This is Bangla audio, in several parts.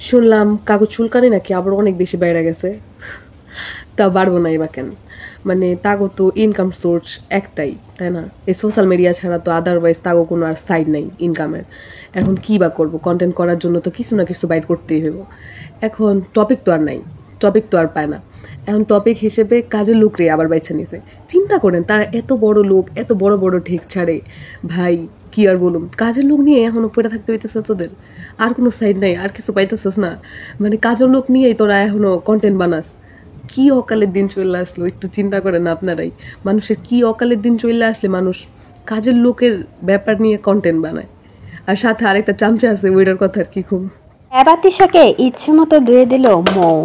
শুনলাম কাগজ চুলকানি নাকি আবার অনেক বেশি বাইরে গেছে। তা বাড়বো না এবার কেন? মানে তাগো তো ইনকাম সোর্স একটাই, তাই না? এই সোশ্যাল মিডিয়া ছাড়া তো আদারওয়াইজ তাগো কোনো আর সাইড নাই ইনকামের। এখন কী বা করবো? কন্টেন্ট করার জন্য তো কিছু না কিছু বাইট করতেই হইব। এখন টপিক তো আর নাই, টপিক তো আর পায় না। এখন টপিক হিসেবে কাজের লোক রে আবার বাইছে নিছে। চিন্তা করেন, তারা এত বড় লোক, এত বড় বড় ঠেক ছাড়ে। ভাই কি আর বলুম, কাজের লোক নিয়ে এখনো পড়ে থাকতে হইতেছে তোদের। আর কোনো সাইড নাই, আর কিছু পাইতেছিস না। মানে কাজের লোক নিয়েই তোরা এখনো কন্টেন্ট বানাস। কি অকালের দিন চলে আসলো একটু চিন্তা করেন আপনারাই। মানুষের কি অকালের দিন চলে আসলে মানুষ কাজের লোকের ব্যাপার নিয়ে কন্টেন্ট বানায়। আর সাথে আরেকটা চামচা আছে, ওইটার কথা আর কি খুব। এবার তিশাকে ইচ্ছে মতো ধুয়ে দিল মৌ।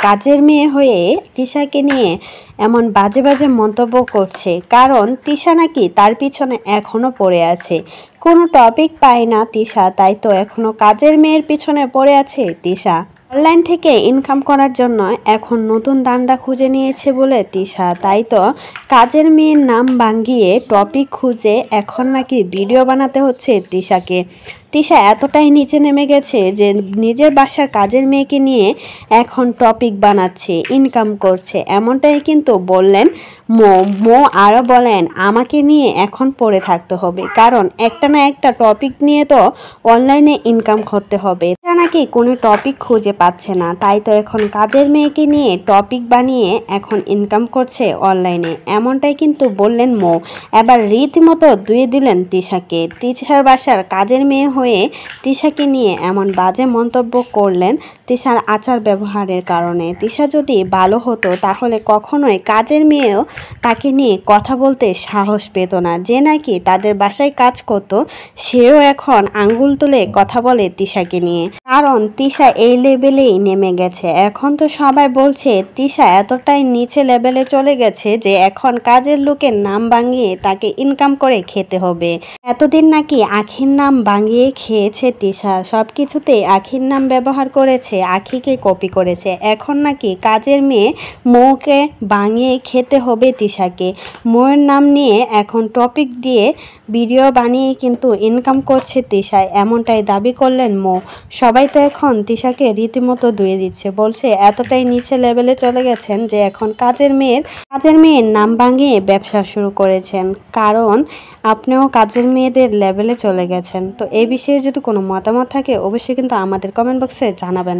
কাজের মেয়ে হয়ে তিশাকে নিয়ে এমন বাজে বাজে মন্তব্য করছে, কারণ তিশা নাকি তার পিছনে এখনো পড়ে আছে। কোনো টপিক পায় না তিশা, তাই তো এখনো কাজের মেয়ের পিছনে পড়ে আছে তিশা। অনলাইন থেকে ইনকাম করার জন্য এখন নতুন দান্ডা খুঁজে নিয়েছে বলে তিশা, তাই তো কাজের মেয়ের নাম ভাঙিয়ে টপিক খুঁজে এখন নাকি ভিডিও বানাতে হচ্ছে তিশাকে। তিশা এতটাই নিচে নেমে গেছে যে নিজের বাসার কাজের মেয়েকে নিয়ে এখন টপিক বানাচ্ছে, ইনকাম করছে, এমনটাই কিন্তু বললেন মো। আরও বলেন, আমাকে নিয়ে এখন পড়ে থাকতে হবে, কারণ একটা না একটা টপিক নিয়ে তো অনলাইনে ইনকাম করতে হবে। এটা নাকি কোনো টপিক খুঁজে পাচ্ছে না, তাই তো এখন কাজের মেয়েকে নিয়ে টপিক বানিয়ে এখন ইনকাম করছে অনলাইনে, এমনটাই কিন্তু বললেন মো। এবার রীতিমতো ধুয়ে দিলেন তিশাকে। তিশার বাসার কাজের মেয়ে হয়ে তিশাকে নিয়ে এমন বাজে মন্তব্য করলেন তিশার আচার ব্যবহারের কারণে। তিশা যদি ভালো হতো তাহলে কখনোই কাজের মেয়েও তাকে নিয়ে কথা বলতে সাহস পেত না। যে নাকি তাদের বাসায় কাজ করতো, সেও এখন আঙ্গুল তুলে কথা বলে তিশাকে নিয়ে, কারণ তিশা এই লেভেলেই নেমে গেছে। এখন তো সবাই বলছে তিশা এতটাই নিচে লেভেলে চলে গেছে যে এখন কাজের লোকের নাম ভাঙিয়ে তাকে ইনকাম করে খেতে হবে। এতদিন নাকি আখির নাম ভাঙিয়ে খেয়েছে তিশা, সব কিছুতেই আখির নাম ব্যবহার করেছে, আখিকে কপি করেছে। এখন নাকি কাজের মেয়ে মৌকে ভাঙিয়ে খেতে হবে তিশাকে। মৌয়ের নাম নিয়ে এখন টপিক দিয়ে ভিডিও বানিয়ে কিন্তু ইনকাম করছে তিশা, এমনটাই দাবি করলেন মৌ। সবাই তো এখন তিশাকে রীতিমতো ধুয়ে দিচ্ছে, বলছে এতটাই নিচে লেভেলে চলে গেছেন যে এখন কাজের মেয়ের নাম ভাঙিয়ে ব্যবসা শুরু করেছেন, কারণ আপনিও কাজের মেয়েদের লেভেলে চলে গেছেন। তো এই বিষয়ে যদি কোনো মতামত থাকে অবশ্যই কিন্তু আমাদের কমেন্ট বক্সে জানাবেন।